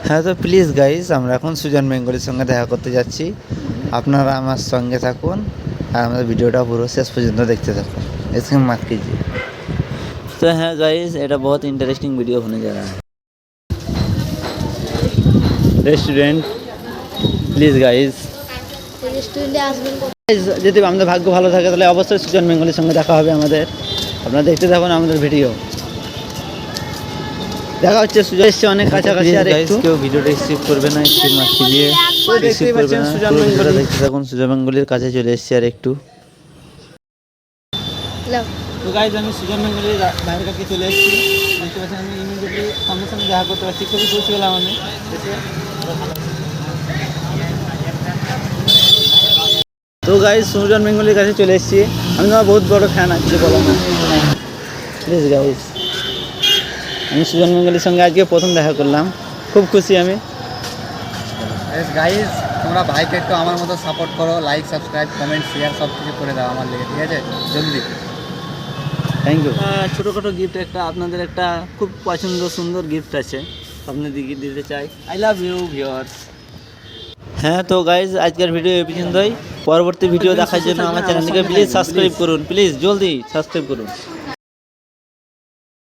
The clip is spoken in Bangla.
হ্যাঁ, তো প্লিজ গাইস, আমরা এখন সুজন বেঙ্গলির সঙ্গে দেখা করতে যাচ্ছি। আপনারা আমার সঙ্গে থাকুন আর আমাদের ভিডিওটা পুরো শেষ পর্যন্ত দেখতে থাকুন। इसमें मत कीजिए। तो है गाइस, এটা बहुत इंटरेस्टिंग वीडियो होने जा रहा है। रेस्टोरेंट प्लीज गाइस, রেস্টুরেন্টে আসবেন। যদি আমাদের ভাগ্য ভালো থাকে তাহলে অবশ্যই সুজন বেঙ্গলির সঙ্গে দেখা হবে আমাদের। আপনারা দেখতে থাকুন আমাদের ভিডিও। দেখা হচ্ছে সুজন এসছে অনেক কাছাকাছি। আর একটু কেউ ভিডিওটা স্কিপ করবে না, স্কিপ মাত कीजिए। স্কিপ করবে না, সুজন বেঙ্গলি দেখতে থাকুন। সুজন বেঙ্গলির কাছে চলে এসেছি আর একটু। তো গাইজ, আমি সুজন বেঙ্গলির বাইরের কাছে চলে এসেছি। দেখতে পাচ্ছেন আমি ইমিডিয়েটলি সামনে সামনে দেখা করতে পারছি। খুবই খুশি হলাম আমি। তো গাইজ, সুজন বেঙ্গলির কাছে চলে এসেছি। আমি তোমার বহুত বড় ফ্যান আজকে বলা না প্লিজ গাইজ। আমি সুজন বেঙ্গলির সঙ্গে আজকে প্রথম দেখা করলাম, খুব খুশি আমি। গাইজ, তোমরা ভাইকে একটু আমার মতো সাপোর্ট করো, লাইক সাবস্ক্রাইব কমেন্ট শেয়ার সব কিছু করে দাও আমার লেগে, ঠিক আছে? জলদি। Thank you. ছোটোখাটো গিফট একটা আপনাদের একটা খুব পছন্দ সুন্দর গিফট আছে, আপনাদেরকে দিতে চাই। I love you viewers. হ্যাঁ, তো গাইজ আজকের ভিডিও এই পর্যন্তই। পরবর্তী ভিডিও দেখার জন্য আমার চ্যানেলটিকে প্লিজ সাবস্ক্রাইব করুন। প্লিজ জলদি সাবস্ক্রাইব করুন।